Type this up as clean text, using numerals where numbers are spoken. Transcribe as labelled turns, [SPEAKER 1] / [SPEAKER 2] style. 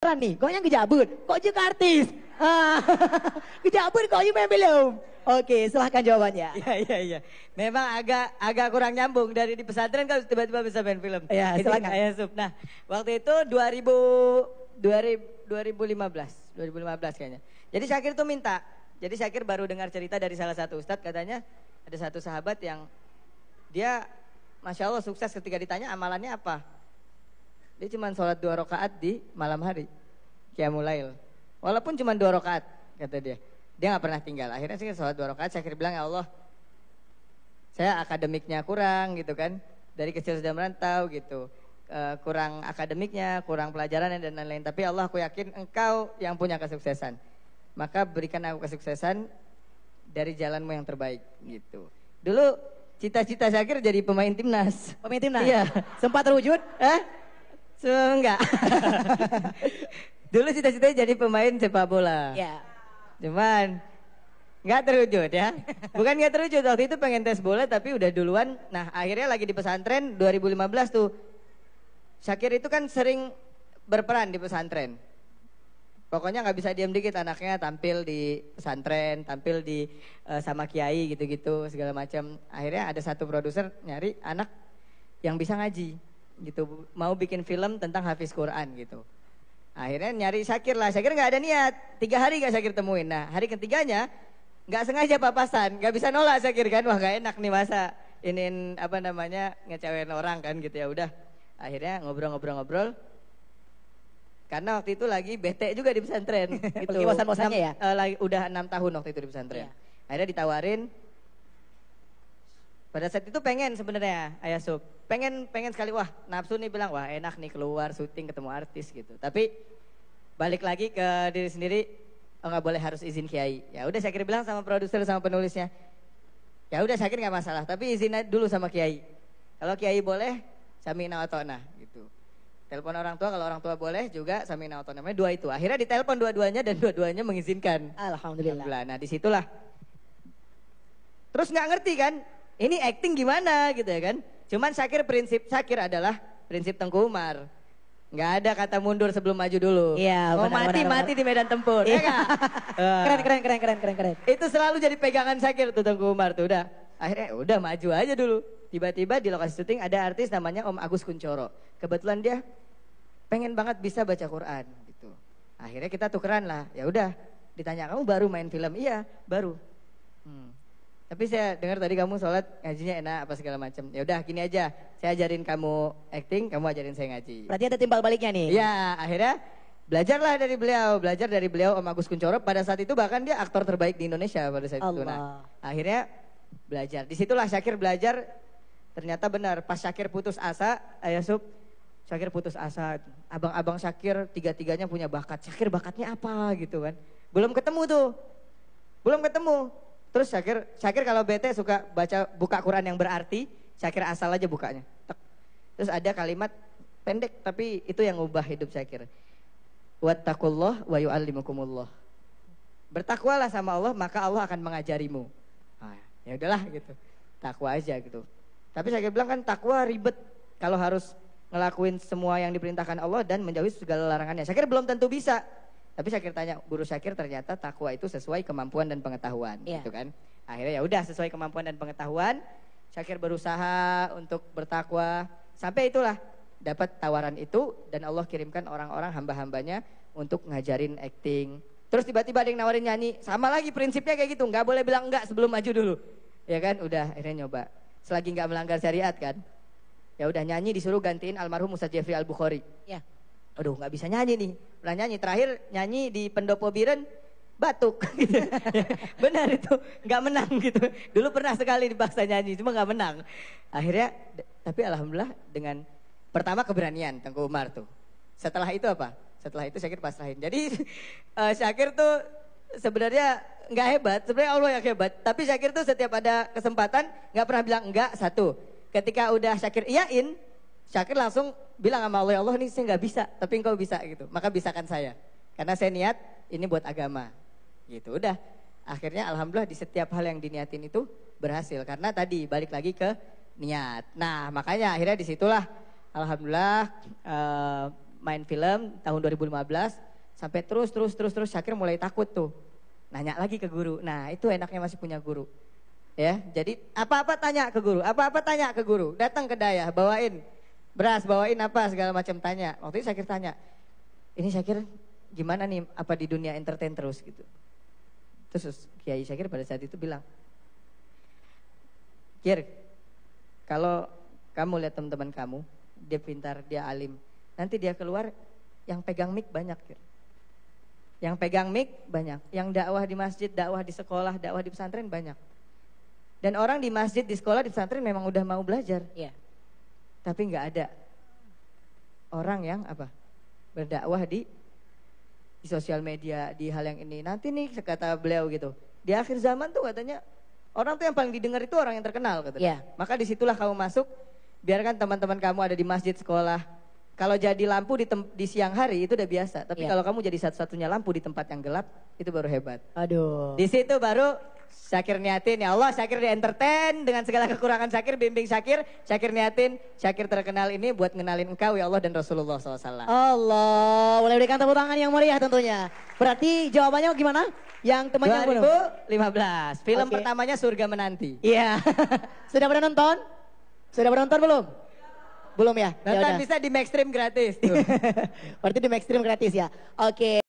[SPEAKER 1] nih, kok yang kejabut, kok juga artis. Ah, kejabut kok main film. Oke, silahkan jawabannya.
[SPEAKER 2] Iya. Memang agak kurang nyambung dari di pesantren kan tiba-tiba bisa main film.
[SPEAKER 1] Iya,
[SPEAKER 2] Itu
[SPEAKER 1] silakan.
[SPEAKER 2] Ayah Sup. Nah, waktu itu 2015 kayaknya. Jadi Syakir tuh minta. Jadi Syakir baru dengar cerita dari salah satu ustadz, katanya ada satu sahabat yang dia Masya Allah sukses ketika ditanya amalannya apa. Dia cuma sholat 2 rakaat di malam hari. Qiyamul Lail. Walaupun cuma 2 rakaat kata dia. Dia gak pernah tinggal. Akhirnya sih sholat 2 rakaat. Syakir bilang, ya Allah, saya akademiknya kurang gitu kan. Dari kecil sudah merantau gitu. Kurang akademiknya, kurang pelajarannya dan lain-lain. Tapi Allah, aku yakin engkau yang punya kesuksesan. Maka berikan aku kesuksesan dari jalanmu yang terbaik gitu. Dulu cita-cita Syakir jadi pemain timnas.
[SPEAKER 1] Pemain timnas?
[SPEAKER 2] Iya.
[SPEAKER 1] Sempat terwujud?
[SPEAKER 2] Enggak. Dulu cita-citanya jadi pemain sepak bola.
[SPEAKER 1] Ya.
[SPEAKER 2] Cuman nggak terwujud ya. Bukan nggak terwujud, waktu itu pengen tes bola tapi udah duluan. Nah akhirnya lagi di pesantren 2015 tuh. Syakir itu kan sering berperan di pesantren. Pokoknya nggak bisa diam dikit, anaknya tampil di pesantren, tampil di sama kiai gitu-gitu segala macam. Akhirnya ada satu produser nyari anak yang bisa ngaji gitu, mau bikin film tentang hafiz Quran gitu. Akhirnya nyari Syakir lah. Syakir nggak ada niat, 3 hari gak Syakir temuin. Nah hari ketiganya nggak sengaja papasan, nggak bisa nolak Syakir kan, wah gak enak nih masa iniin apa namanya ngecewain orang kan gitu ya. Udah akhirnya ngobrol-ngobrol. Karena waktu itu lagi bete juga di pesantren gitu.
[SPEAKER 1] Lagi bosan-bosannya ya?
[SPEAKER 2] Udah 6 tahun waktu itu di pesantren.
[SPEAKER 1] Iya.
[SPEAKER 2] Akhirnya ditawarin. Pada saat itu pengen sebenarnya Ayah Sup. Pengen sekali, wah nafsu nih bilang, wah enak nih keluar syuting ketemu artis gitu. Tapi balik lagi ke diri sendiri, oh nggak boleh harus izin kiai. Ya udah Syakir bilang sama produser sama penulisnya. Ya udah Syakir nggak masalah, tapi izin dulu sama kiai. Kalau kiai boleh, sami'na wa ta'na gitu. Telepon orang tua, kalau orang tua boleh juga sami'na wa ta'na. Namanya 2 itu. Akhirnya ditelepon dua-duanya dan dua-duanya mengizinkan.
[SPEAKER 1] Alhamdulillah.
[SPEAKER 2] Nah disitulah. Terus nggak ngerti kan, ini acting gimana gitu ya kan. Cuman prinsip Syakir adalah prinsip Tengku Umar. Nggak ada kata mundur sebelum maju dulu.
[SPEAKER 1] Iya,
[SPEAKER 2] mau
[SPEAKER 1] benar,
[SPEAKER 2] mati di medan tempur.
[SPEAKER 1] Iya.
[SPEAKER 2] Ya kan?
[SPEAKER 1] Keren.
[SPEAKER 2] Itu selalu jadi pegangan Syakir tuh Tengku Umar tuh udah. Akhirnya udah maju aja dulu. Tiba-tiba di lokasi syuting ada artis namanya Om Agus Kuncoro. Kebetulan dia pengen banget bisa baca Quran gitu. Akhirnya kita tukeran lah. Ya udah, ditanya kamu baru main film? Iya, baru. Tapi saya dengar tadi kamu sholat ngajinya enak apa segala macam. Ya udah gini aja, saya ajarin kamu acting, kamu ajarin saya ngaji.
[SPEAKER 1] Berarti ada timbal baliknya nih.
[SPEAKER 2] Iya, akhirnya belajar dari beliau Om Agus Kuncoro. Pada saat itu bahkan dia aktor terbaik di Indonesia pada saat itu. Nah, akhirnya belajar. Disitulah Syakir belajar. Ternyata benar, pas Syakir putus asa, Ayah Sup, Syakir putus asa. Abang-abang Syakir tiga-tiganya punya bakat. Syakir bakatnya apa gitu kan? Belum ketemu. Terus Syakir kalau bete suka buka Quran yang berarti, Syakir asal aja bukanya. Tek. Terus ada kalimat pendek tapi itu yang ngubah hidup Syakir. Wattaqullah wa yu'allimukumullah. Bertakwalah sama Allah maka Allah akan mengajarimu. Nah, ya udahlah gitu. Takwa aja gitu. Tapi Syakir bilang kan takwa ribet kalau harus ngelakuin semua yang diperintahkan Allah dan menjauhi segala larangannya. Syakir belum tentu bisa. Tapi Syakir tanya, guru Syakir ternyata takwa itu sesuai kemampuan dan pengetahuan, gitu kan. Akhirnya ya udah sesuai kemampuan dan pengetahuan, Syakir berusaha untuk bertakwa. Sampai itulah dapat tawaran itu dan Allah kirimkan orang-orang hamba-hambanya untuk ngajarin acting. Terus tiba-tiba ada yang nawarin nyanyi, sama lagi prinsipnya kayak gitu, nggak boleh bilang enggak sebelum maju dulu. Ya kan, udah akhirnya nyoba. Selagi nggak melanggar syariat kan. Ya udah nyanyi disuruh gantiin almarhum Ustaz Jeffrey Al-Bukhari.
[SPEAKER 1] Ya.
[SPEAKER 2] Aduh nggak bisa nyanyi nih. Pernah nyanyi, terakhir nyanyi di Pendopo Biren batuk gitu. Benar itu, nggak menang gitu. Dulu pernah sekali dipaksa nyanyi, cuma nggak menang. Akhirnya, tapi alhamdulillah dengan pertama keberanian Tengku Umar tuh. Setelah itu apa? Setelah itu Syakir pasrahin. Jadi Syakir tuh sebenarnya nggak hebat, sebenarnya Allah yang hebat. Tapi Syakir tuh setiap ada kesempatan nggak pernah bilang enggak. Satu, ketika udah Syakir iyain, Syakir langsung bilang sama Allah, ya Allah nih saya nggak bisa, tapi engkau bisa gitu. Maka bisakan saya, karena saya niat ini buat agama, gitu. Udah, akhirnya alhamdulillah di setiap hal yang diniatin itu berhasil. Karena tadi balik lagi ke niat. Nah makanya akhirnya disitulah alhamdulillah main film tahun 2015 sampai terus Syakir mulai takut tuh. Nanya lagi ke guru. Nah, itu enaknya masih punya guru. Ya, jadi apa-apa tanya ke guru, apa-apa tanya ke guru. Datang ke daya, bawain beras, bawain apa segala macam tanya. Waktu itu Syakir tanya, ini Syakir gimana nih apa di dunia entertain terus gitu. Terus Kiai Syakir pada saat itu bilang, Kir, kalau kamu lihat teman-teman kamu, dia pintar, dia alim, nanti dia keluar yang pegang mic banyak, Kir. Yang pegang mic banyak, yang dakwah di masjid, dakwah di sekolah, dakwah di pesantren banyak. Dan orang di masjid, di sekolah, di pesantren memang udah mau belajar.
[SPEAKER 1] Iya.
[SPEAKER 2] Tapi nggak ada orang yang apa berdakwah di sosial media, di hal yang ini. Nanti nih kata beliau gitu, di akhir zaman tuh katanya orang tuh yang paling didengar itu orang yang terkenal katanya.
[SPEAKER 1] Iya.
[SPEAKER 2] Maka disitulah kamu masuk, biarkan teman-teman kamu ada di masjid, sekolah. Kalau jadi lampu di siang hari itu udah biasa. Tapi
[SPEAKER 1] Iya.
[SPEAKER 2] kalau kamu jadi satu-satunya lampu di tempat yang gelap, itu baru hebat.
[SPEAKER 1] Aduh.
[SPEAKER 2] Di situ baru Syakir niatin, ya Allah Syakir di entertain dengan segala kekurangan Syakir, bimbing Syakir. Syakir niatin, Syakir terkenal ini buat ngenalin engkau ya Allah dan Rasulullah SAW.
[SPEAKER 1] Allah, boleh berikan tepuk tangan yang meriah tentunya. Berarti jawabannya gimana? Yang temannya belum?
[SPEAKER 2] 2015, film
[SPEAKER 1] Oke.
[SPEAKER 2] pertamanya Surga Menanti.
[SPEAKER 1] Iya. Sudah pernah nonton? Sudah pernah nonton belum? Belum ya? Ya
[SPEAKER 2] Nonton
[SPEAKER 1] udah.
[SPEAKER 2] bisa di Maxstream gratis tuh.
[SPEAKER 1] Berarti di Maxstream gratis ya. Oke.